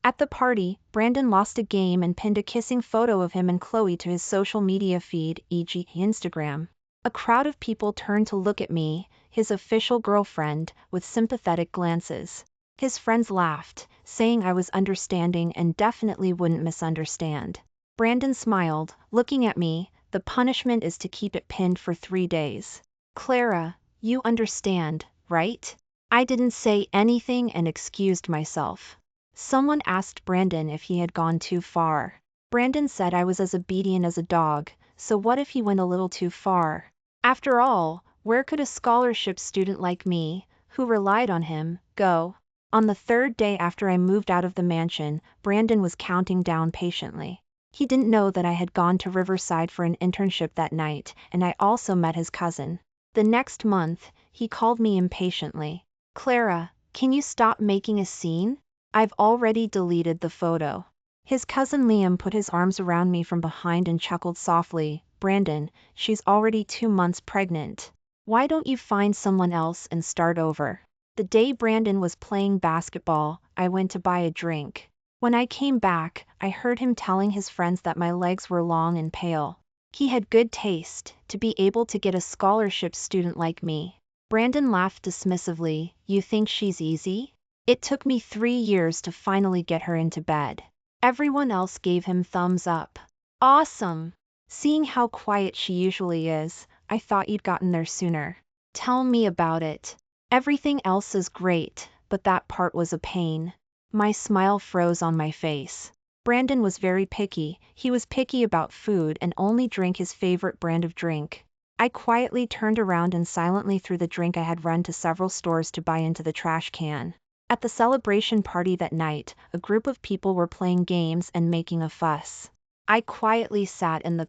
At the party, Brandon lost a game and pinned a kissing photo of him and Chloe to his social media feed, e.g. Instagram. A crowd of people turned to look at me, his official girlfriend, with sympathetic glances. His friends laughed, saying I was understanding and definitely wouldn't misunderstand. Brandon smiled, looking at me. The punishment is to keep it pinned for 3 days. Clara, you understand, right? I didn't say anything and excused myself. Someone asked Brandon if he had gone too far. Brandon said I was as obedient as a dog, so what if he went a little too far? After all, where could a scholarship student like me, who relied on him, go? On the 3rd day after I moved out of the mansion, Brandon was counting down patiently. He didn't know that I had gone to Riverside for an internship that night, and I also met his cousin. The next month, he called me impatiently. Clara, can you stop making a scene? I've already deleted the photo. His cousin Liam put his arms around me from behind and chuckled softly. Brandon, she's already 2 months pregnant. Why don't you find someone else and start over? The day Brandon was playing basketball, I went to buy a drink. When I came back, I heard him telling his friends that my legs were long and pale. He had good taste, to be able to get a scholarship student like me. Brandon laughed dismissively. You think she's easy? It took me 3 years to finally get her into bed. Everyone else gave him thumbs up. Awesome! Seeing how quiet she usually is, I thought you'd gotten there sooner. Tell me about it. Everything else is great, but that part was a pain. My smile froze on my face. Brandon was very picky. He was picky about food and only drank his favorite brand of drink. I quietly turned around and silently threw the drink I had run to several stores to buy into the trash can. At the celebration party that night, a group of people were playing games and making a fuss. I quietly sat in the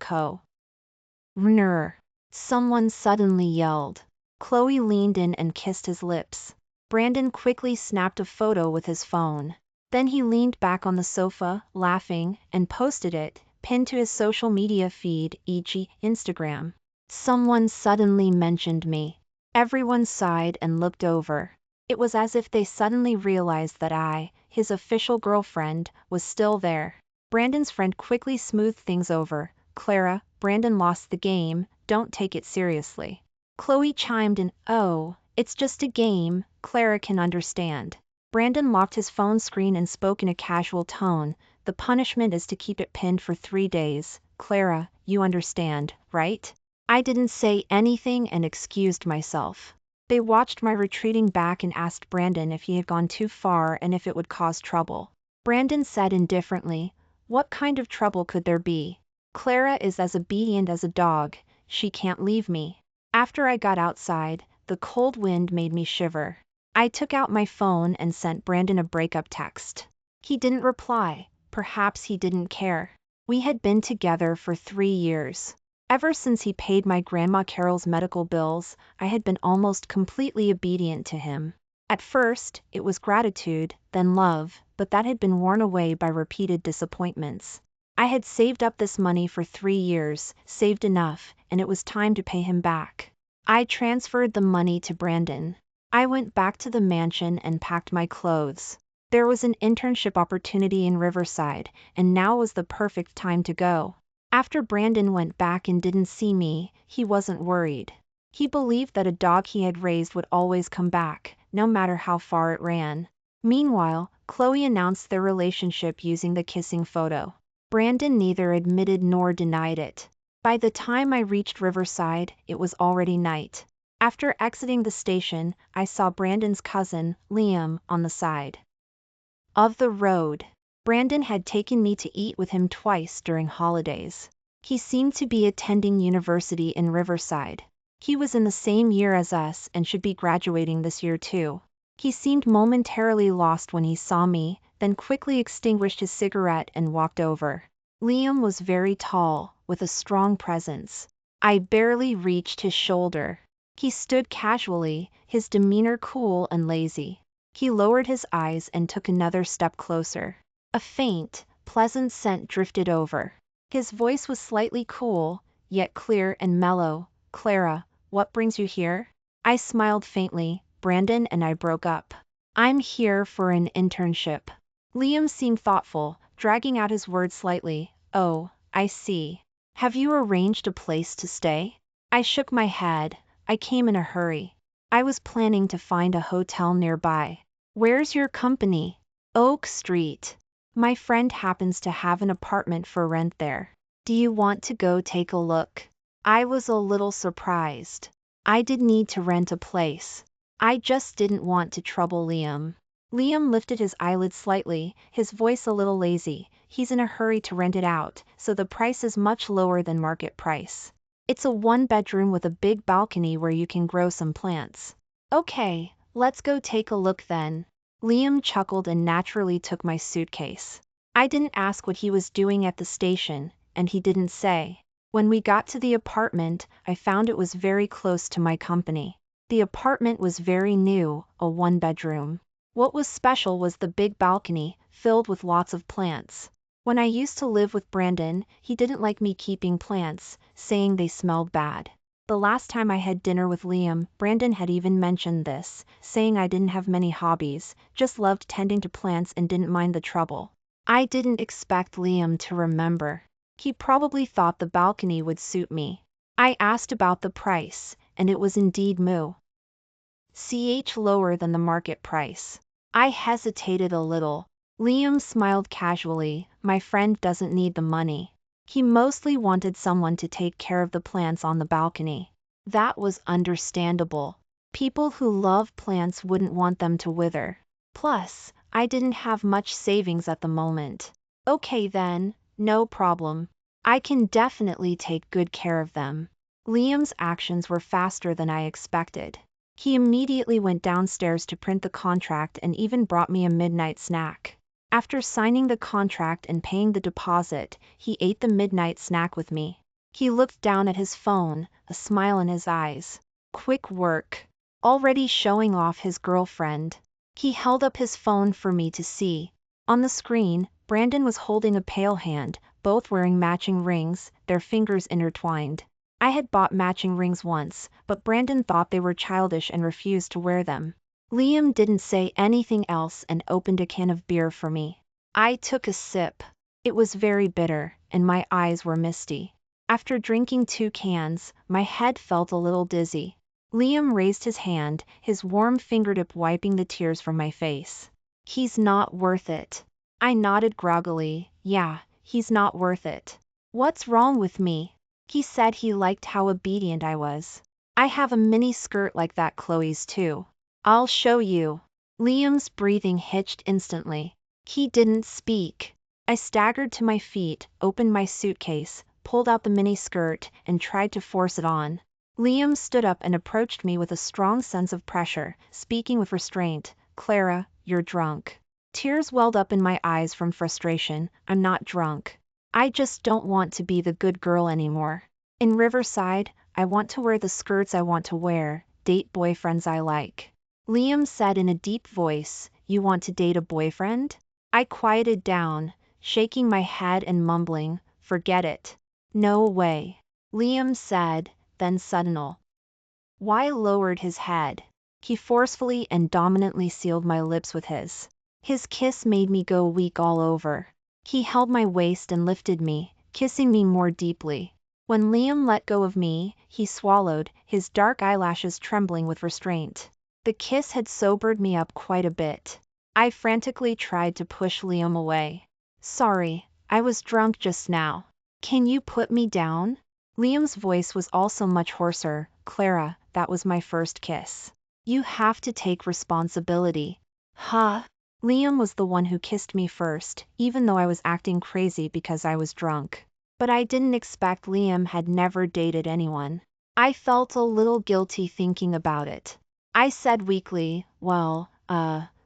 corner. Someone suddenly yelled. Chloe leaned in and kissed his lips. Brandon quickly snapped a photo with his phone. Then he leaned back on the sofa, laughing, and posted it, pinned to his social media feed, e.g. Instagram. Someone suddenly mentioned me. Everyone sighed and looked over. It was as if they suddenly realized that I, his official girlfriend, was still there. Brandon's friend quickly smoothed things over. Clara, Brandon lost the game, don't take it seriously. Chloe chimed in, oh, it's just a game, Clara can understand. Brandon locked his phone screen and spoke in a casual tone. The punishment is to keep it pinned for 3 days. Clara, you understand, right? I didn't say anything and excused myself. They watched my retreating back and asked Brandon if he had gone too far and if it would cause trouble. Brandon said indifferently, what kind of trouble could there be? Clara is as obedient as a dog, she can't leave me. After I got outside, the cold wind made me shiver. I took out my phone and sent Brandon a breakup text. He didn't reply, perhaps he didn't care. We had been together for 3 years. Ever since he paid my grandma Carol's medical bills, I had been almost completely obedient to him. At first, it was gratitude, then love, but that had been worn away by repeated disappointments. I had saved up this money for 3 years, saved enough, and it was time to pay him back. I transferred the money to Brandon. I went back to the mansion and packed my clothes. There was an internship opportunity in Riverside, and now was the perfect time to go. After Brandon went back and didn't see me, he wasn't worried. He believed that a dog he had raised would always come back, no matter how far it ran. Meanwhile, Chloe announced their relationship using the kissing photo. Brandon neither admitted nor denied it. By the time I reached Riverside, it was already night. After exiting the station, I saw Brandon's cousin, Liam, on the side of the road. Brandon had taken me to eat with him twice during holidays. He seemed to be attending university in Riverside. He was in the same year as us and should be graduating this year too. He seemed momentarily lost when he saw me, then quickly extinguished his cigarette and walked over. Liam was very tall, with a strong presence. I barely reached his shoulder. He stood casually, his demeanor cool and lazy. He lowered his eyes and took another step closer. A faint, pleasant scent drifted over. His voice was slightly cool, yet clear and mellow. Clara, what brings you here? I smiled faintly. Brandon and I broke up. I'm here for an internship. Liam seemed thoughtful, dragging out his words slightly. Oh, I see. Have you arranged a place to stay? I shook my head. I came in a hurry. I was planning to find a hotel nearby. Where's your company? Oak Street. My friend happens to have an apartment for rent there. Do you want to go take a look? I was a little surprised. I did need to rent a place. I just didn't want to trouble Liam. Liam lifted his eyelids slightly, his voice a little lazy. He's in a hurry to rent it out, so the price is much lower than market price. It's a 1-bedroom with a big balcony where you can grow some plants. Okay, let's go take a look then. Liam chuckled and naturally took my suitcase. I didn't ask what he was doing at the station, and he didn't say. When we got to the apartment, I found it was very close to my company. The apartment was very new, a 1-bedroom. What was special was the big balcony, filled with lots of plants. When I used to live with Brandon, he didn't like me keeping plants, saying they smelled bad. The last time I had dinner with Liam, Brandon had even mentioned this, saying I didn't have many hobbies, just loved tending to plants and didn't mind the trouble. I didn't expect Liam to remember. He probably thought the balcony would suit me. I asked about the price, and it was indeed lower than the market price. I hesitated a little. Liam smiled casually. My friend doesn't need the money. He mostly wanted someone to take care of the plants on the balcony. That was understandable. People who love plants wouldn't want them to wither. Plus, I didn't have much savings at the moment. Okay then, no problem. I can definitely take good care of them. Liam's actions were faster than I expected. He immediately went downstairs to print the contract and even brought me a midnight snack. After signing the contract and paying the deposit, he ate the midnight snack with me. He looked down at his phone, a smile in his eyes. Quick work. Already showing off his girlfriend. He held up his phone for me to see. On the screen, Brandon was holding a pale hand, both wearing matching rings, their fingers intertwined. I had bought matching rings once, but Brandon thought they were childish and refused to wear them. Liam didn't say anything else and opened a can of beer for me. I took a sip. It was very bitter, and my eyes were misty. After drinking 2 cans, my head felt a little dizzy. Liam raised his hand, his warm fingertip wiping the tears from my face. He's not worth it. I nodded groggily. Yeah, he's not worth it. What's wrong with me? He said he liked how obedient I was. I have a mini skirt like that Chloe's too. I'll show you. Liam's breathing hitched instantly. He didn't speak. I staggered to my feet, opened my suitcase, pulled out the mini skirt, and tried to force it on. Liam stood up and approached me with a strong sense of pressure, speaking with restraint. Clara, you're drunk. Tears welled up in my eyes from frustration. I'm not drunk. I just don't want to be the good girl anymore. In Riverside, I want to wear the skirts I want to wear, date boyfriends I like. Liam said in a deep voice, you want to date a boyfriend? I quieted down, shaking my head and mumbling, forget it. No way. Liam said, then suddenly. Y lowered his head. He forcefully and dominantly sealed my lips with his. His kiss made me go weak all over. He held my waist and lifted me, kissing me more deeply. When Liam let go of me, he swallowed, his dark eyelashes trembling with restraint. The kiss had sobered me up quite a bit. I frantically tried to push Liam away. Sorry, I was drunk just now. Can you put me down? Liam's voice was also much hoarser. Clara, that was my first kiss. You have to take responsibility. Huh? Liam was the one who kissed me first, even though I was acting crazy because I was drunk. But I didn't expect Liam had never dated anyone. I felt a little guilty thinking about it. I said weakly, well,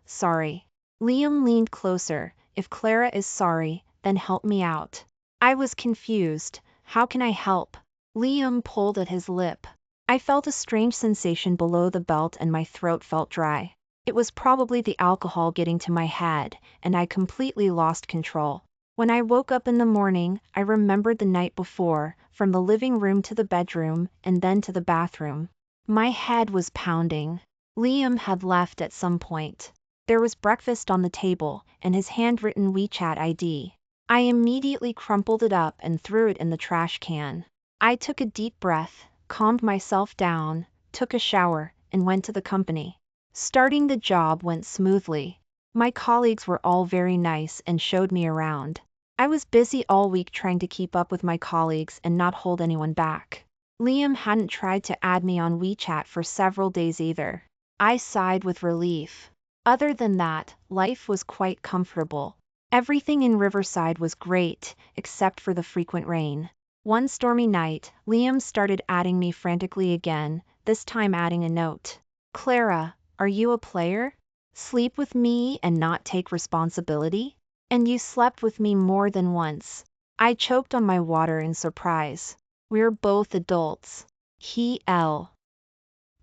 sorry. Liam leaned closer. If Clara is sorry, then help me out. I was confused. How can I help? Liam pulled at his lip. I felt a strange sensation below the belt and my throat felt dry. It was probably the alcohol getting to my head, and I completely lost control. When I woke up in the morning, I remembered the night before, from the living room to the bedroom, and then to the bathroom. My head was pounding. Liam had left at some point. There was breakfast on the table, and his handwritten WeChat ID. I immediately crumpled it up and threw it in the trash can. I took a deep breath, calmed myself down, took a shower, and went to the company. Starting the job went smoothly. My colleagues were all very nice and showed me around. I was busy all week trying to keep up with my colleagues and not hold anyone back. Liam hadn't tried to add me on WeChat for several days either. I sighed with relief. Other than that, life was quite comfortable. Everything in Riverside was great, except for the frequent rain. One stormy night, Liam started adding me frantically again, this time adding a note. "Clara, are you a player? Sleep with me and not take responsibility? And you slept with me more than once." I choked on my water in surprise. We're both adults. He L.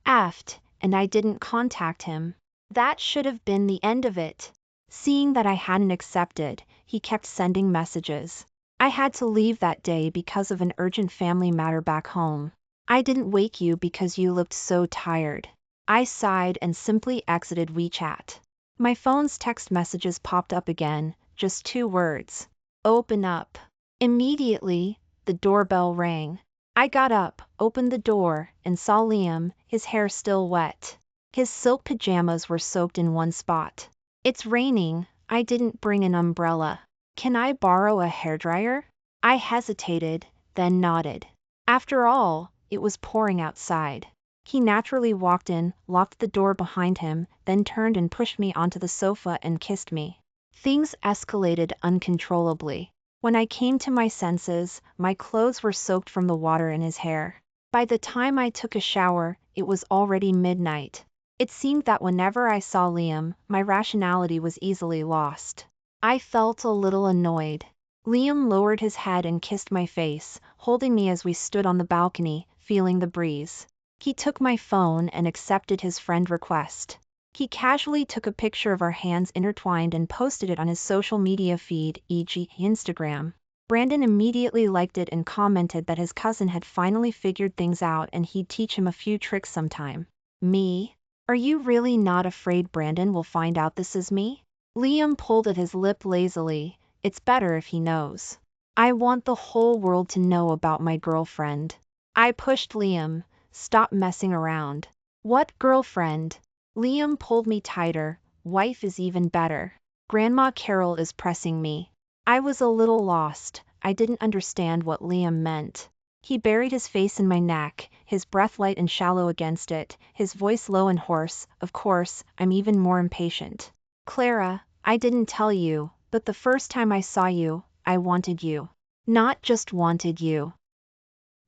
F'd, and I didn't contact him. That should have been the end of it. Seeing that I hadn't accepted, he kept sending messages. I had to leave that day because of an urgent family matter back home. "I didn't wake you because you looked so tired." I sighed and simply exited WeChat. My phone's text messages popped up again, just 2 words. "Open up." Immediately, the doorbell rang. I got up, opened the door, and saw Liam, his hair still wet. His silk pajamas were soaked in one spot. "It's raining, I didn't bring an umbrella. Can I borrow a hairdryer?" I hesitated, then nodded. After all, it was pouring outside. He naturally walked in, locked the door behind him, then turned and pushed me onto the sofa and kissed me. Things escalated uncontrollably. When I came to my senses, my clothes were soaked from the water in his hair. By the time I took a shower, it was already midnight. It seemed that whenever I saw Liam, my rationality was easily lost. I felt a little annoyed. Liam lowered his head and kissed my face, holding me as we stood on the balcony, feeling the breeze. He took my phone and accepted his friend request. He casually took a picture of our hands intertwined and posted it on his social media feed, e.g. Instagram. Brandon immediately liked it and commented that his cousin had finally figured things out and he'd teach him a few tricks sometime. Me? "Are you really not afraid Brandon will find out this is me?" Liam pulled at his lip lazily. "It's better if he knows. I want the whole world to know about my girlfriend." I pushed Liam. "Stop messing around." "What girlfriend?" Liam pulled me tighter. "Wife is even better. Grandma Carol is pressing me." I was a little lost. I didn't understand what Liam meant. He buried his face in my neck, his breath light and shallow against it, his voice low and hoarse. "Of course, I'm even more impatient. Clara, I didn't tell you, but the first time I saw you, I wanted you. Not just wanted you,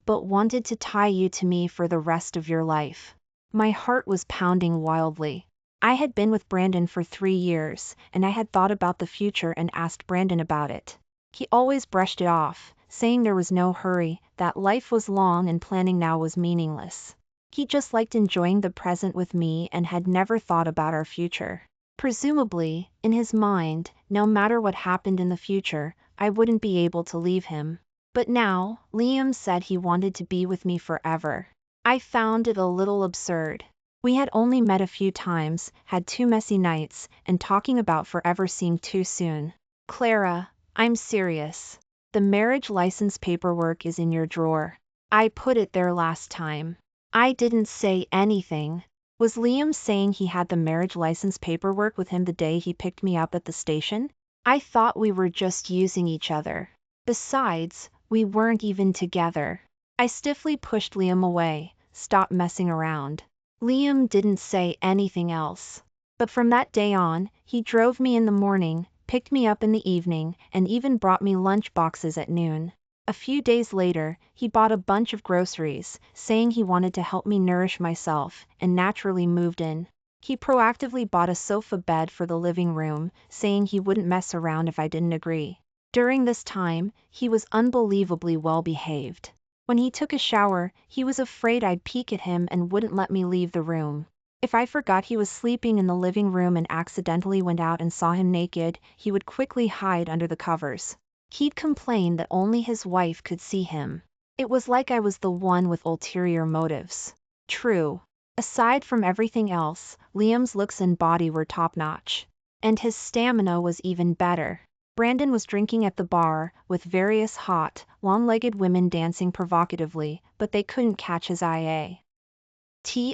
but wanted to tie you to me for the rest of your life." My heart was pounding wildly. I had been with Brandon for 3 years, and I had thought about the future and asked Brandon about it. He always brushed it off, saying there was no hurry, that life was long and planning now was meaningless. He just liked enjoying the present with me and had never thought about our future. Presumably, in his mind, no matter what happened in the future, I wouldn't be able to leave him. But now, Liam said he wanted to be with me forever. I found it a little absurd. We had only met a few times, had 2 messy nights, and talking about forever seemed too soon. "Clara, I'm serious. The marriage license paperwork is in your drawer. I put it there last time." I didn't say anything. Was Liam saying he had the marriage license paperwork with him the day he picked me up at the station? I thought we were just using each other. Besides, we weren't even together. I stiffly pushed Liam away. "Stop messing around." Liam didn't say anything else. But from that day on, he drove me in the morning, picked me up in the evening, and even brought me lunch boxes at noon. A few days later, he bought a bunch of groceries, saying he wanted to help me nourish myself, and naturally moved in. He proactively bought a sofa bed for the living room, saying he wouldn't mess around if I didn't agree. During this time, he was unbelievably well behaved. When he took a shower, he was afraid I'd peek at him and wouldn't let me leave the room. If I forgot he was sleeping in the living room and accidentally went out and saw him naked, he would quickly hide under the covers. He'd complain that only his wife could see him. It was like I was the one with ulterior motives. True. Aside from everything else, Liam's looks and body were top-notch. And his stamina was even better. Brandon was drinking at the bar, with various hot, long-legged women dancing provocatively, but they couldn't catch his eye.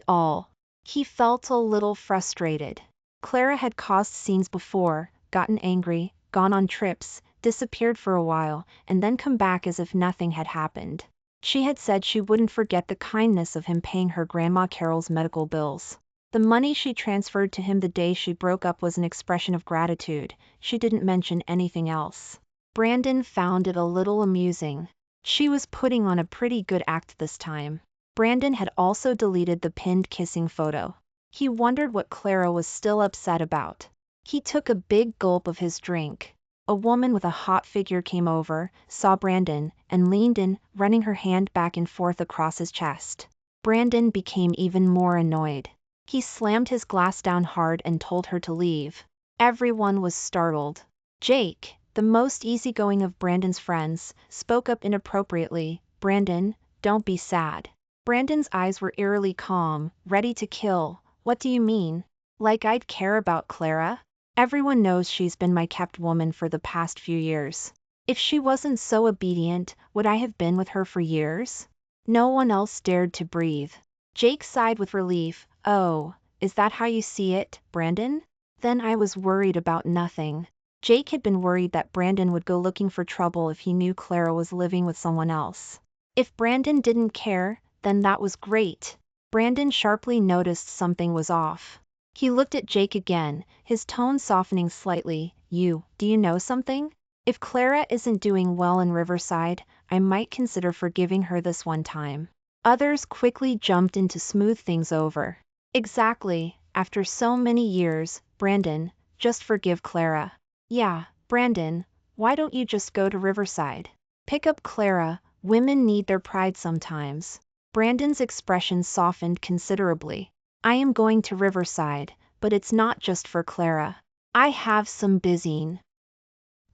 All. He felt a little frustrated. Clara had caused scenes before, gotten angry, gone on trips, disappeared for a while, and then come back as if nothing had happened. She had said she wouldn't forget the kindness of him paying her Grandma Carol's medical bills. The money she transferred to him the day she broke up was an expression of gratitude. She didn't mention anything else. Brandon found it a little amusing. She was putting on a pretty good act this time. Brandon had also deleted the pinned kissing photo. He wondered what Clara was still upset about. He took a big gulp of his drink. A woman with a hot figure came over, saw Brandon, and leaned in, running her hand back and forth across his chest. Brandon became even more annoyed. He slammed his glass down hard and told her to leave. Everyone was startled. Jake, the most easygoing of Brandon's friends, spoke up inappropriately. "Brandon, don't be sad." Brandon's eyes were eerily calm, ready to kill. "What do you mean? Like I'd care about Clara? Everyone knows she's been my kept woman for the past few years. If she wasn't so obedient, would I have been with her for years?" No one else dared to breathe. Jake sighed with relief. "Oh, is that how you see it, Brandon? Then I was worried about nothing." Jake had been worried that Brandon would go looking for trouble if he knew Clara was living with someone else. If Brandon didn't care, then that was great. Brandon sharply noticed something was off. He looked at Jake again, his tone softening slightly. Do you know something? If Clara isn't doing well in Riverside, I might consider forgiving her this one time." Others quickly jumped in to smooth things over. "Exactly, after so many years, Brandon, just forgive Clara." "Yeah, Brandon, why don't you just go to Riverside? Pick up Clara, women need their pride sometimes." Brandon's expression softened considerably. "I am going to Riverside, but it's not just for Clara. I have some busying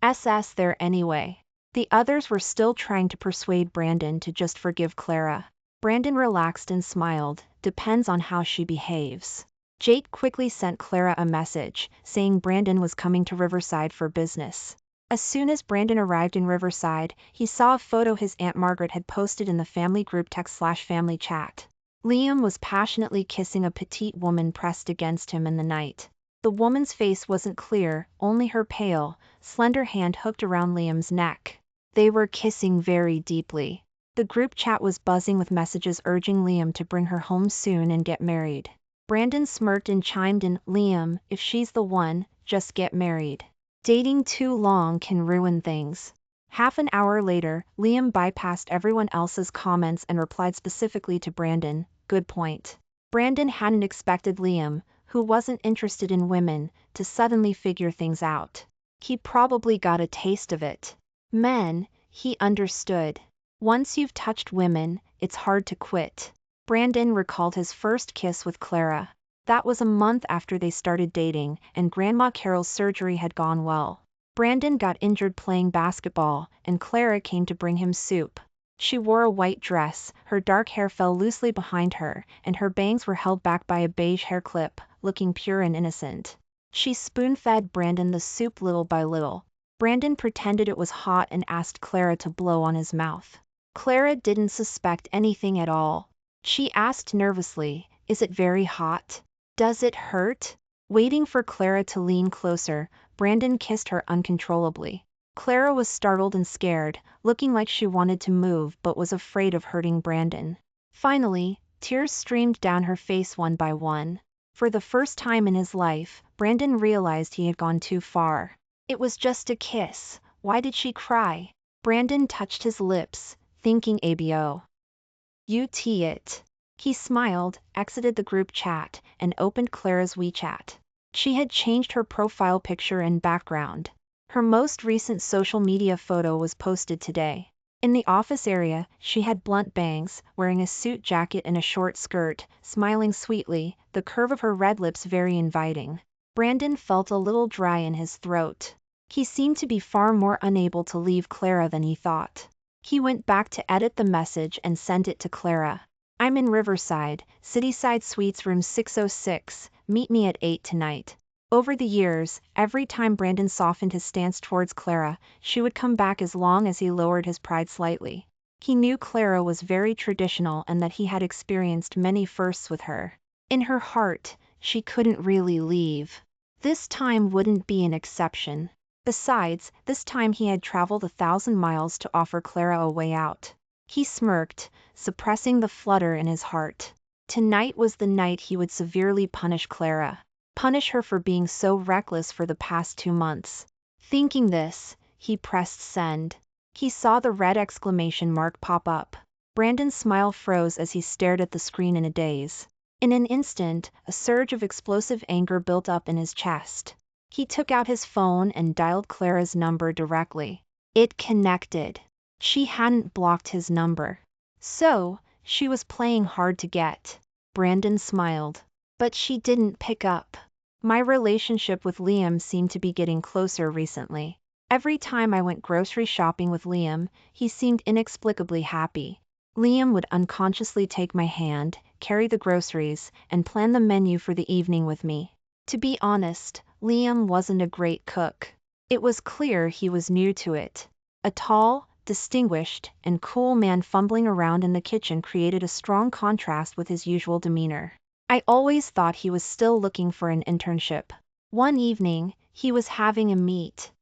SS there anyway." The others were still trying to persuade Brandon to just forgive Clara. Brandon relaxed and smiled. "Depends on how she behaves." Jake quickly sent Clara a message, saying Brandon was coming to Riverside for business. As soon as Brandon arrived in Riverside, he saw a photo his Aunt Margaret had posted in the family group text/family chat. Liam was passionately kissing a petite woman pressed against him in the night. The woman's face wasn't clear, only her pale, slender hand hooked around Liam's neck. They were kissing very deeply. The group chat was buzzing with messages urging Liam to bring her home soon and get married. Brandon smirked and chimed in, "Liam, if she's the one, just get married. Dating too long can ruin things." Half an hour later, Liam bypassed everyone else's comments and replied specifically to Brandon, "Good point." Brandon hadn't expected Liam, who wasn't interested in women, to suddenly figure things out. He probably got a taste of it. Men, he understood. Once you've touched women, it's hard to quit. Brandon recalled his first kiss with Clara. That was a month after they started dating, and Grandma Carol's surgery had gone well. Brandon got injured playing basketball, and Clara came to bring him soup. She wore a white dress, her dark hair fell loosely behind her, and her bangs were held back by a beige hair clip, looking pure and innocent. She spoon-fed Brandon the soup little by little. Brandon pretended it was hot and asked Clara to blow on his mouth. Clara didn't suspect anything at all. She asked nervously, "Is it very hot? Does it hurt?" Waiting for Clara to lean closer, Brandon kissed her uncontrollably. Clara was startled and scared, looking like she wanted to move but was afraid of hurting Brandon. Finally, tears streamed down her face one by one. For the first time in his life, Brandon realized he had gone too far. It was just a kiss. Why did she cry? Brandon touched his lips, thinking abo. It. He smiled, exited the group chat, and opened Clara's WeChat. She had changed her profile picture and background. Her most recent social media photo was posted today. In the office area, she had blunt bangs, wearing a suit jacket and a short skirt, smiling sweetly, the curve of her red lips very inviting. Brandon felt a little dry in his throat. He seemed to be far more unable to leave Clara than he thought. He went back to edit the message and sent it to Clara. I'm in Riverside, Cityside Suites room 606, meet me at 8 tonight. Over the years, every time Brandon softened his stance towards Clara, she would come back as long as he lowered his pride slightly. He knew Clara was very traditional and that he had experienced many firsts with her. In her heart, she couldn't really leave. This time wouldn't be an exception. Besides, this time he had traveled 1,000 miles to offer Clara a way out. He smirked, suppressing the flutter in his heart. Tonight was the night he would severely punish Clara. Punish her for being so reckless for the past 2 months. Thinking this, he pressed send. He saw the red exclamation mark pop up. Brandon's smile froze as he stared at the screen in a daze. In an instant, a surge of explosive anger built up in his chest. He took out his phone and dialed Clara's number directly. It connected. She hadn't blocked his number. So, she was playing hard to get. Brandon smiled. But she didn't pick up. My relationship with Liam seemed to be getting closer recently. Every time I went grocery shopping with Liam, he seemed inexplicably happy. Liam would unconsciously take my hand, carry the groceries, and plan the menu for the evening with me. To be honest, Liam wasn't a great cook. It was clear he was new to it. A tall, distinguished, and cool man fumbling around in the kitchen created a strong contrast with his usual demeanor. I always thought he was still looking for an internship. One evening, he was having a meet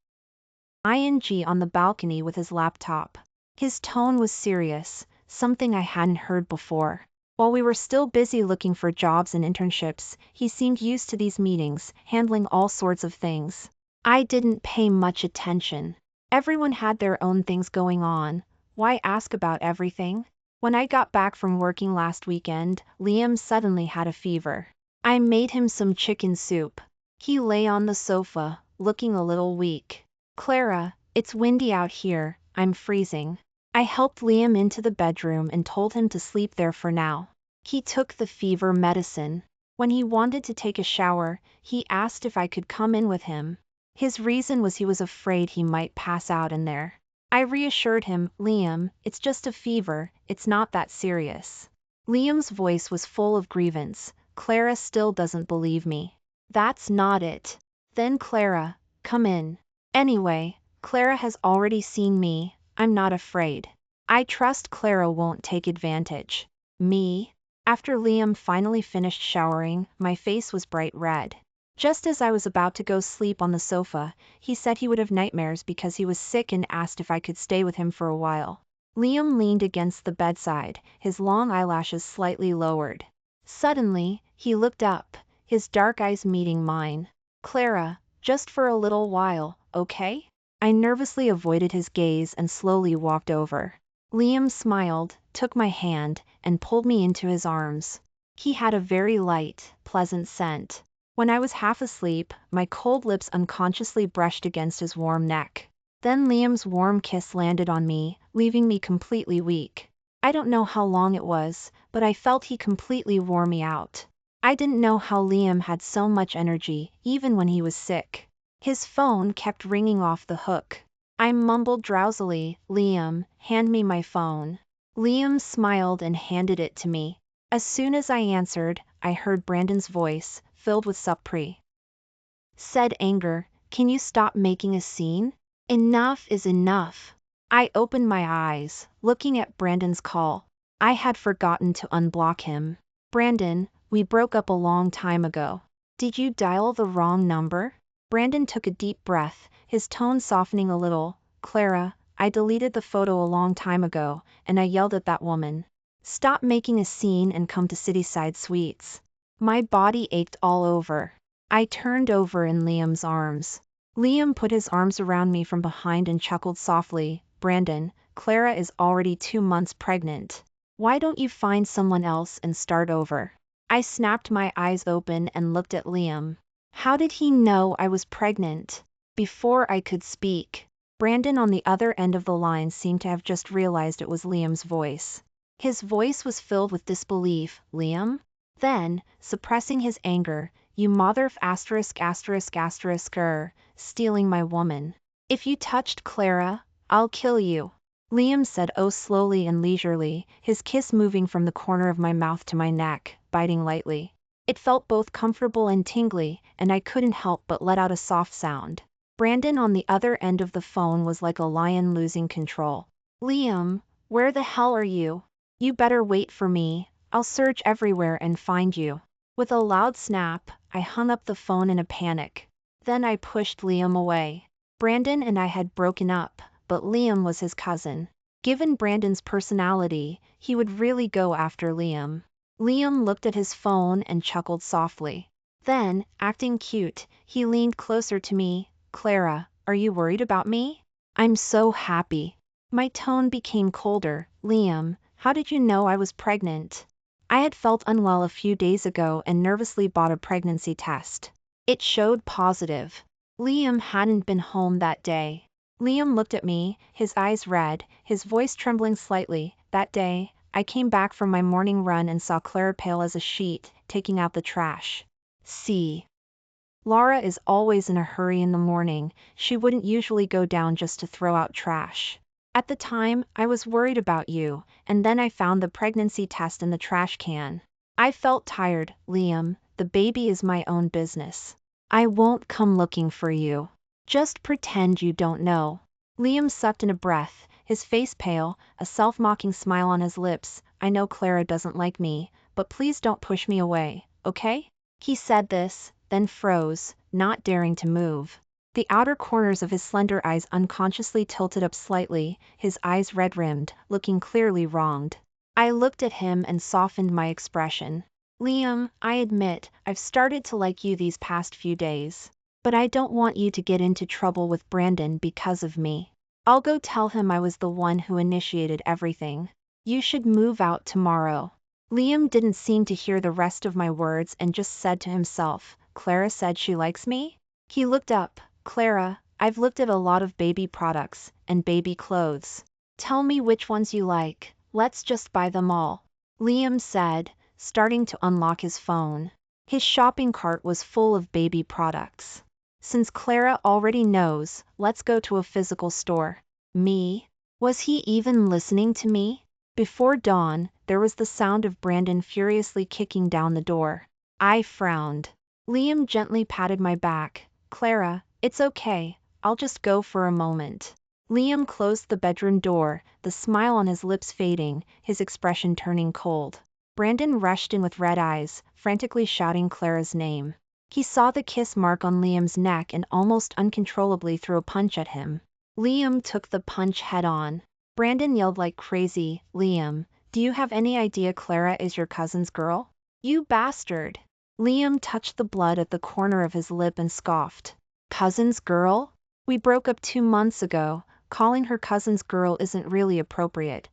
ing on the balcony with his laptop. His tone was serious, something I hadn't heard before. While we were still busy looking for jobs and internships, he seemed used to these meetings, handling all sorts of things. I didn't pay much attention. Everyone had their own things going on. Why ask about everything? When I got back from working last weekend, Liam suddenly had a fever. I made him some chicken soup. He lay on the sofa, looking a little weak. Clara, it's windy out here, I'm freezing. I helped Liam into the bedroom and told him to sleep there for now. He took the fever medicine. When he wanted to take a shower, he asked if I could come in with him. His reason was he was afraid he might pass out in there. I reassured him, Liam, it's just a fever, it's not that serious. Liam's voice was full of grievance. Clara still doesn't believe me. That's not it. Then Clara, come in. Anyway, Clara has already seen me, I'm not afraid. I trust Clara won't take advantage. Me? After Liam finally finished showering, my face was bright red. Just as I was about to go sleep on the sofa, he said he would have nightmares because he was sick and asked if I could stay with him for a while. Liam leaned against the bedside, his long eyelashes slightly lowered. Suddenly, he looked up, his dark eyes meeting mine. Clara, just for a little while, okay? I nervously avoided his gaze and slowly walked over. Liam smiled, took my hand, and pulled me into his arms. He had a very light, pleasant scent. When I was half asleep, my cold lips unconsciously brushed against his warm neck. Then Liam's warm kiss landed on me, leaving me completely weak. I don't know how long it was, but I felt he completely wore me out. I didn't know how Liam had so much energy, even when he was sick. His phone kept ringing off the hook. I mumbled drowsily, Liam, hand me my phone. Liam smiled and handed it to me. As soon as I answered, I heard Brandon's voice, filled with suppressed anger, can you stop making a scene? Enough is enough. I opened my eyes, looking at Brandon's call. I had forgotten to unblock him. Brandon, we broke up a long time ago. Did you dial the wrong number? Brandon took a deep breath, his tone softening a little. Clara, I deleted the photo a long time ago, and I yelled at that woman. Stop making a scene and come to Cityside Suites. My body ached all over. I turned over in Liam's arms. Liam put his arms around me from behind and chuckled softly. Brandon, Clara is already 2 months pregnant. Why don't you find someone else and start over? I snapped my eyes open and looked at Liam. How did he know I was pregnant? Before I could speak, Brandon on the other end of the line seemed to have just realized it was Liam's voice. His voice was filled with disbelief. Liam? Then, suppressing his anger, you mother f***, stealing my woman. If you touched Clara, I'll kill you. Liam said oh slowly and leisurely, his kiss moving from the corner of my mouth to my neck, biting lightly. It felt both comfortable and tingly, and I couldn't help but let out a soft sound. Brandon on the other end of the phone was like a lion losing control. Liam, where the hell are you? You better wait for me, I'll search everywhere and find you. With a loud snap, I hung up the phone in a panic. Then I pushed Liam away. Brandon and I had broken up, but Liam was his cousin. Given Brandon's personality, he would really go after Liam. Liam looked at his phone and chuckled softly. Then, acting cute, he leaned closer to me. Clara, are you worried about me? I'm so happy. My tone became colder. Liam, how did you know I was pregnant? I had felt unwell a few days ago and nervously bought a pregnancy test. It showed positive. Liam hadn't been home that day. Liam looked at me, his eyes red, his voice trembling slightly. That day, I came back from my morning run and saw Clara pale as a sheet, taking out the trash. See. Laura is always in a hurry in the morning, she wouldn't usually go down just to throw out trash. At the time, I was worried about you, and then I found the pregnancy test in the trash can. I felt tired, Liam, the baby is my own business. I won't come looking for you. Just pretend you don't know. Liam sucked in a breath, his face pale, a self-mocking smile on his lips. I know Clara doesn't like me, but please don't push me away, okay? He said this, then froze, not daring to move. The outer corners of his slender eyes unconsciously tilted up slightly, his eyes red-rimmed, looking clearly wronged. I looked at him and softened my expression. Liam, I admit, I've started to like you these past few days. But I don't want you to get into trouble with Brandon because of me. I'll go tell him I was the one who initiated everything. You should move out tomorrow. Liam didn't seem to hear the rest of my words and just said to himself, Clara said she likes me? He looked up. Clara, I've looked at a lot of baby products and baby clothes. Tell me which ones you like, let's just buy them all. Liam said, starting to unlock his phone. His shopping cart was full of baby products. Since Clara already knows, let's go to a physical store. Me? Was he even listening to me? Before dawn, there was the sound of Brandon furiously kicking down the door. I frowned. Liam gently patted my back. Clara, it's okay, I'll just go for a moment. Liam closed the bedroom door, the smile on his lips fading, his expression turning cold. Brandon rushed in with red eyes, frantically shouting Clara's name. He saw the kiss mark on Liam's neck and almost uncontrollably threw a punch at him. Liam took the punch head on. Brandon yelled like crazy, Liam, do you have any idea Clara is your cousin's girl? You bastard! Liam touched the blood at the corner of his lip and scoffed. Cousin's girl? We broke up 2 months ago, calling her cousin's girl isn't really appropriate,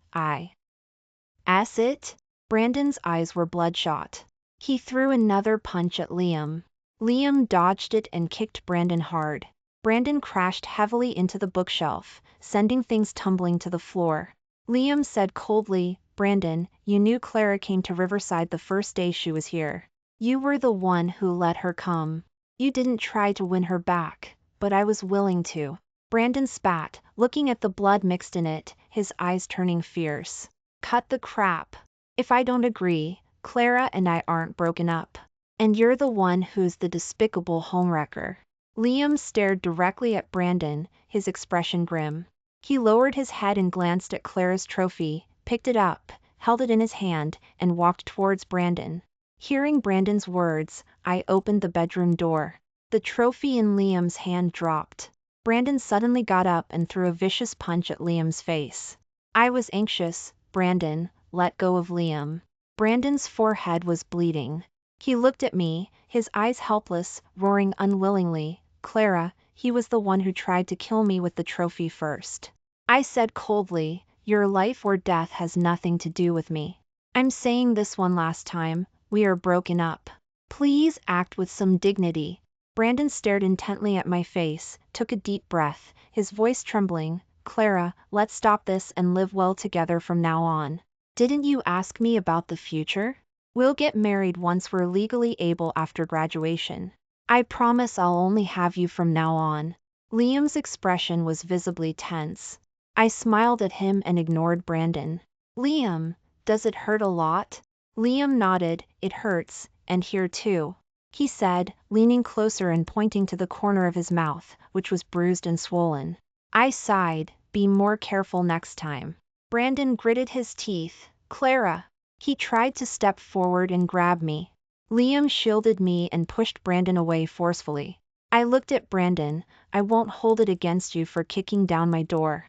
it? Brandon's eyes were bloodshot. He threw another punch at Liam. Liam dodged it and kicked Brandon hard. Brandon crashed heavily into the bookshelf, sending things tumbling to the floor. Liam said coldly, Brandon, you knew Clara came to Riverside the first day she was here. You were the one who let her come. You didn't try to win her back, but I was willing to. Brandon spat, looking at the blood mixed in it, his eyes turning fierce. Cut the crap. If I don't agree, Clara and I aren't broken up. And you're the one who's the despicable homewrecker. Liam stared directly at Brandon, his expression grim. He lowered his head and glanced at Clara's trophy, picked it up, held it in his hand, and walked towards Brandon. Hearing Brandon's words, I opened the bedroom door. The trophy in Liam's hand dropped. Brandon suddenly got up and threw a vicious punch at Liam's face. I was anxious. Brandon, let go of Liam. Brandon's forehead was bleeding. He looked at me, his eyes helpless, roaring unwillingly, Clara, he was the one who tried to kill me with the trophy first. I said coldly, your life or death has nothing to do with me. I'm saying this one last time, we are broken up. Please act with some dignity. Brandon stared intently at my face, took a deep breath, his voice trembling, Clara, let's stop this and live well together from now on. Didn't you ask me about the future? We'll get married once we're legally able after graduation. I promise I'll only have you from now on. Liam's expression was visibly tense. I smiled at him and ignored Brandon. Liam, does it hurt a lot? Liam nodded. It hurts, and here too, he said, leaning closer and pointing to the corner of his mouth, which was bruised and swollen. I sighed. Be more careful next time. Brandon gritted his teeth. Clara. He tried to step forward and grab me. Liam shielded me and pushed Brandon away forcefully. I looked at Brandon. I won't hold it against you for kicking down my door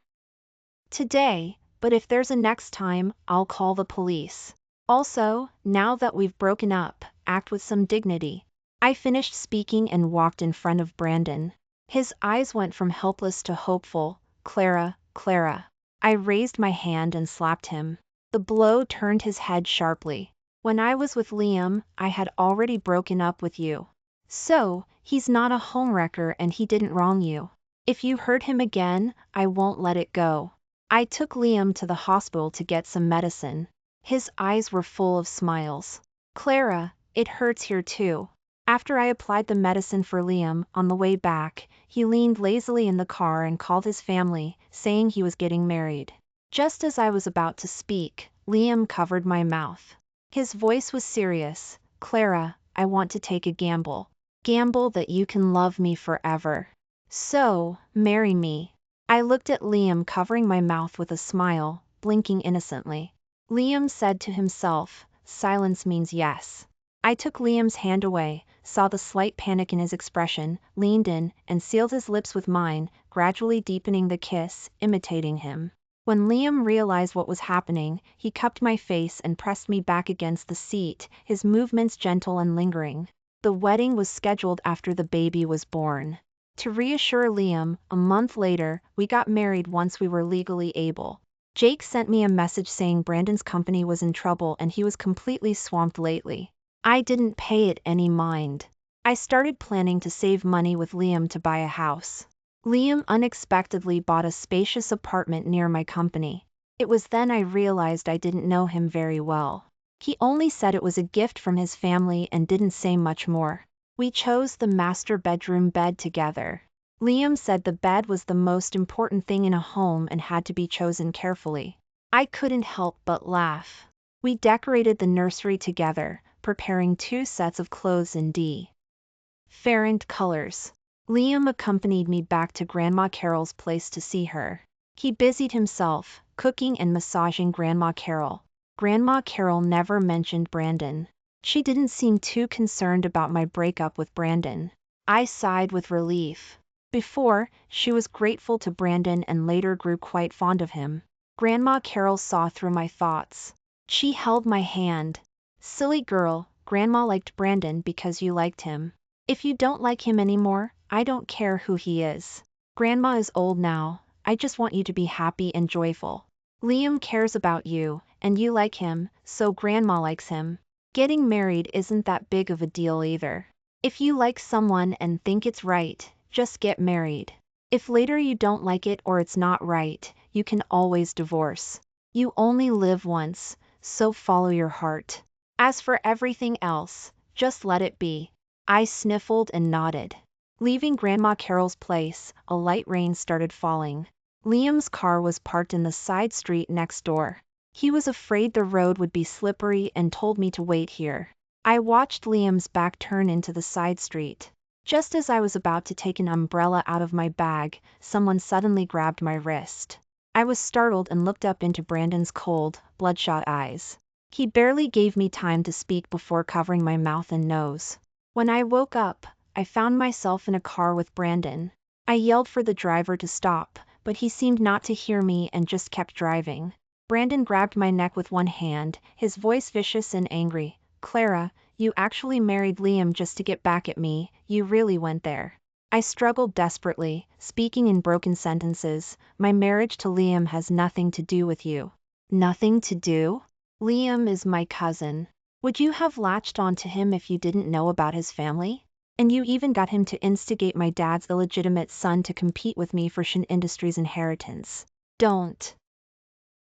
today, but if there's a next time, I'll call the police. Also, now that we've broken up, act with some dignity. I finished speaking and walked in front of Brandon. His eyes went from helpless to hopeful. Clara, Clara. I raised my hand and slapped him. The blow turned his head sharply. When I was with Liam, I had already broken up with you. So, he's not a homewrecker and he didn't wrong you. If you hurt him again, I won't let it go. I took Liam to the hospital to get some medicine. His eyes were full of smiles. Clara, it hurts here too. After I applied the medicine for Liam, on the way back, he leaned lazily in the car and called his family, saying he was getting married. Just as I was about to speak, Liam covered my mouth. His voice was serious. Clara, I want to take a gamble. Gamble that you can love me forever. So, marry me. I looked at Liam covering my mouth with a smile, blinking innocently. Liam said to himself, silence means yes. I took Liam's hand away, saw the slight panic in his expression, leaned in, and sealed his lips with mine, gradually deepening the kiss, imitating him. When Liam realized what was happening, he cupped my face and pressed me back against the seat, his movements gentle and lingering. The wedding was scheduled after the baby was born. To reassure Liam, a month later, we got married once we were legally able. Jake sent me a message saying Brandon's company was in trouble and he was completely swamped lately. I didn't pay it any mind. I started planning to save money with Liam to buy a house. Liam unexpectedly bought a spacious apartment near my company. It was then I realized I didn't know him very well. He only said it was a gift from his family and didn't say much more. We chose the master bedroom bed together. Liam said the bed was the most important thing in a home and had to be chosen carefully. I couldn't help but laugh. We decorated the nursery together, preparing 2 sets of clothes in different colors. Liam accompanied me back to Grandma Carol's place to see her. He busied himself, cooking and massaging Grandma Carol. Grandma Carol never mentioned Brandon. She didn't seem too concerned about my breakup with Brandon. I sighed with relief. Before, she was grateful to Brandon and later grew quite fond of him. Grandma Carol saw through my thoughts. She held my hand. Silly girl, Grandma liked Brandon because you liked him. If you don't like him anymore, I don't care who he is. Grandma is old now. I just want you to be happy and joyful. Liam cares about you, and you like him, so Grandma likes him. Getting married isn't that big of a deal either. If you like someone and think it's right, just get married. If later you don't like it or it's not right, you can always divorce. You only live once, so follow your heart. As for everything else, just let it be. I sniffled and nodded. Leaving Grandma Carol's place, a light rain started falling. Liam's car was parked in the side street next door. He was afraid the road would be slippery and told me to wait here. I watched Liam's back turn into the side street. Just as I was about to take an umbrella out of my bag, someone suddenly grabbed my wrist. I was startled and looked up into Brandon's cold, bloodshot eyes. He barely gave me time to speak before covering my mouth and nose. When I woke up, I found myself in a car with Brandon. I yelled for the driver to stop, but he seemed not to hear me and just kept driving. Brandon grabbed my neck with one hand, his voice vicious and angry. Clara, you actually married Liam just to get back at me, you really went there. I struggled desperately, speaking in broken sentences. My marriage to Liam has nothing to do with you. Nothing to do? Liam is my cousin. Would you have latched on to him if you didn't know about his family? And you even got him to instigate my dad's illegitimate son to compete with me for Shin Industries' inheritance. Don't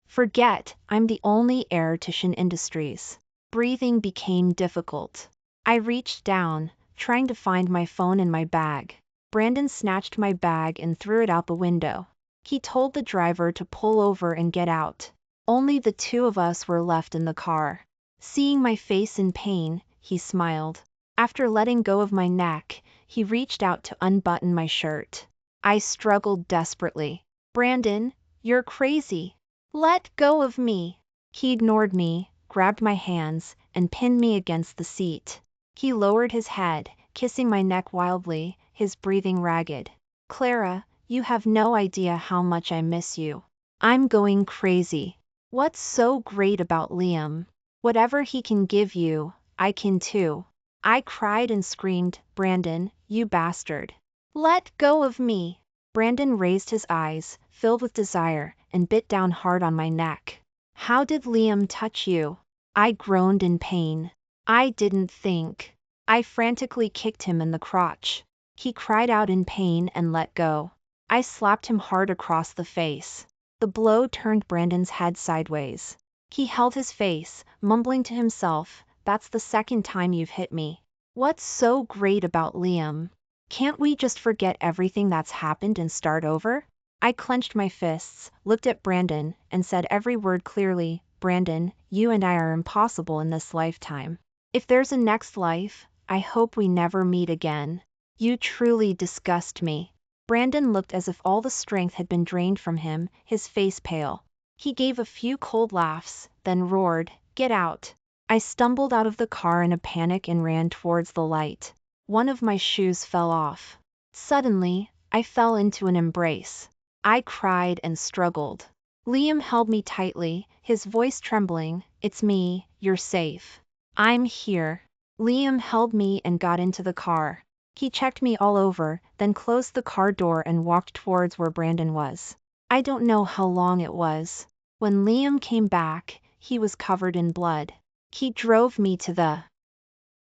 forget, I'm the only heir to Shin Industries. Breathing became difficult. I reached down, trying to find my phone in my bag. Brandon snatched my bag and threw it out the window. He told the driver to pull over and get out. Only the two of us were left in the car. Seeing my face in pain, he smiled. After letting go of my neck, he reached out to unbutton my shirt. I struggled desperately. "Brandon, you're crazy. Let go of me." He ignored me, grabbed my hands, and pinned me against the seat. He lowered his head, kissing my neck wildly, his breathing ragged. "Clara, you have no idea how much I miss you. I'm going crazy. What's so great about Liam? Whatever he can give you, I can too." I cried and screamed, "Brandon, you bastard. Let go of me." Brandon raised his eyes, filled with desire, and bit down hard on my neck. "How did Liam touch you?" I groaned in pain. "I didn't think." I frantically kicked him in the crotch. He cried out in pain and let go. I slapped him hard across the face. The blow turned Brandon's head sideways. He held his face, mumbling to himself, "That's the second time you've hit me. What's so great about Liam? Can't we just forget everything that's happened and start over?" I clenched my fists, looked at Brandon, and said every word clearly, "Brandon, you and I are impossible in this lifetime. If there's a next life, I hope we never meet again. You truly disgust me." Brandon looked as if all the strength had been drained from him, his face pale. He gave a few cold laughs, then roared, "Get out." I stumbled out of the car in a panic and ran towards the light. One of my shoes fell off. Suddenly, I fell into an embrace. I cried and struggled. Liam held me tightly, his voice trembling, "It's me, you're safe. I'm here." Liam held me and got into the car. He checked me all over, then closed the car door and walked towards where Brandon was. I don't know how long it was. When Liam came back, he was covered in blood. He drove me to the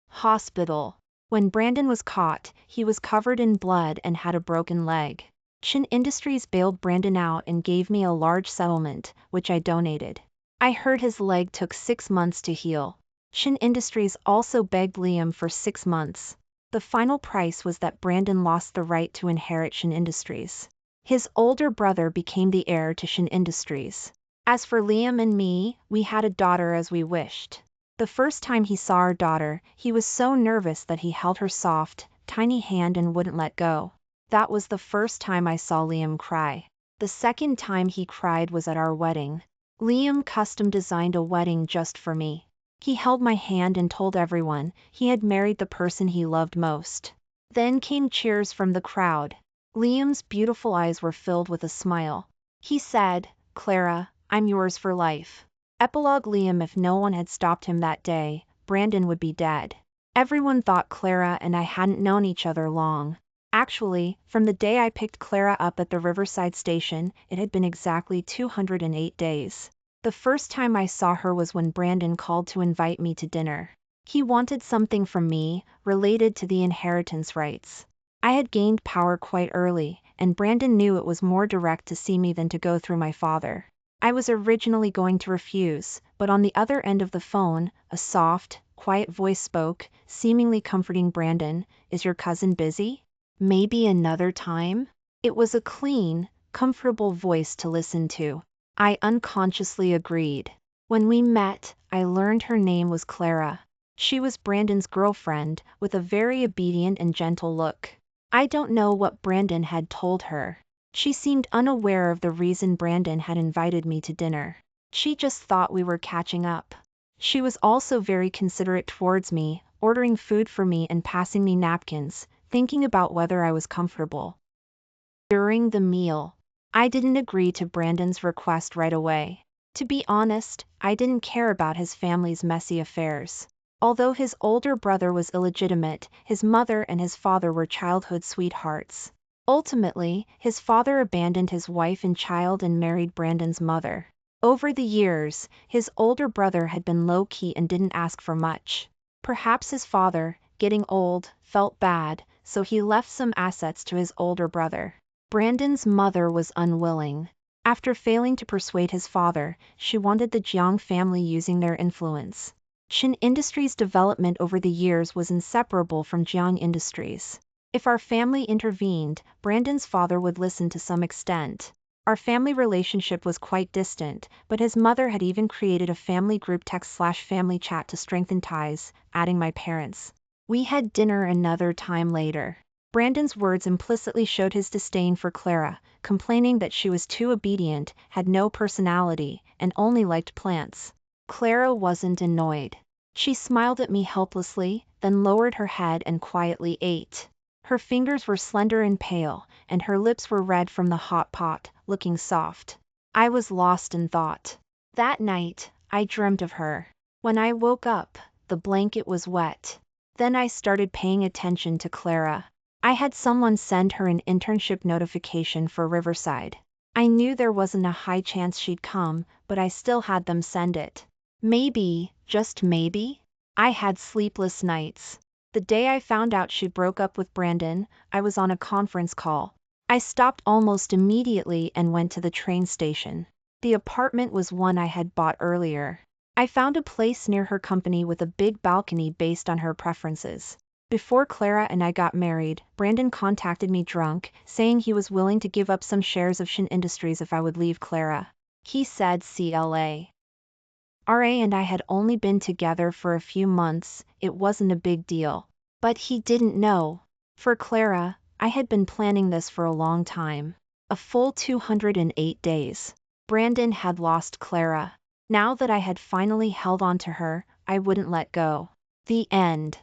hospital. When Brandon was caught, he was covered in blood and had a broken leg. Chin Industries bailed Brandon out and gave me a large settlement, which I donated. I heard his leg took 6 months to heal. Chin Industries also begged Liam for 6 months. The final price was that Brandon lost the right to inherit Chin Industries. His older brother became the heir to Chin Industries. As for Liam and me, we had a daughter as we wished. The first time he saw our daughter, he was so nervous that he held her soft, tiny hand and wouldn't let go. That was the first time I saw Liam cry. The second time he cried was at our wedding. Liam custom designed a wedding just for me. He held my hand and told everyone he had married the person he loved most. Then came cheers from the crowd. Liam's beautiful eyes were filled with a smile. He said, "Clara, I'm yours for life." Epilogue: Liam, if no one had stopped him that day, Brandon would be dead. Everyone thought Clara and I hadn't known each other long. Actually, from the day I picked Clara up at the Riverside station, it had been exactly 208 days. The first time I saw her was when Brandon called to invite me to dinner. He wanted something from me, related to the inheritance rights. I had gained power quite early, and Brandon knew it was more direct to see me than to go through my father. I was originally going to refuse, but on the other end of the phone, a soft, quiet voice spoke, seemingly comforting Brandon, "Is your cousin busy? Maybe another time?" It was a clean, comfortable voice to listen to. I unconsciously agreed. When we met, I learned her name was Clara. She was Brandon's girlfriend, with a very obedient and gentle look. I don't know what Brandon had told her. She seemed unaware of the reason Brandon had invited me to dinner. She just thought we were catching up. She was also very considerate towards me, ordering food for me and passing me napkins, thinking about whether I was comfortable. During the meal, I didn't agree to Brandon's request right away. To be honest, I didn't care about his family's messy affairs. Although his older brother was illegitimate, his mother and his father were childhood sweethearts. Ultimately, his father abandoned his wife and child and married Brandon's mother. Over the years, his older brother had been low-key and didn't ask for much. Perhaps his father, getting old, felt bad, so he left some assets to his older brother. Brandon's mother was unwilling. After failing to persuade his father, she wanted the Jiang family using their influence. Chin Industries' development over the years was inseparable from Jiang Industries. If our family intervened, Brandon's father would listen to some extent. Our family relationship was quite distant, but his mother had even created a family group text/family chat to strengthen ties, adding my parents. We had dinner another time later. Brandon's words implicitly showed his disdain for Clara, complaining that she was too obedient, had no personality, and only liked plants. Clara wasn't annoyed. She smiled at me helplessly, then lowered her head and quietly ate. Her fingers were slender and pale, and her lips were red from the hot pot, looking soft. I was lost in thought. That night, I dreamt of her. When I woke up, the blanket was wet. Then I started paying attention to Clara. I had someone send her an internship notification for Riverside. I knew there wasn't a high chance she'd come, but I still had them send it. Maybe, just maybe, I had sleepless nights. The day I found out she broke up with Brandon, I was on a conference call. I stopped almost immediately and went to the train station. The apartment was one I had bought earlier. I found a place near her company with a big balcony based on her preferences. Before Clara and I got married, Brandon contacted me drunk, saying he was willing to give up some shares of Shin Industries if I would leave Clara. He said CLA. RA and I had only been together for a few months, it wasn't a big deal. But he didn't know. For Clara, I had been planning this for a long time. A full 208 days. Brandon had lost Clara. Now that I had finally held on to her, I wouldn't let go. The end.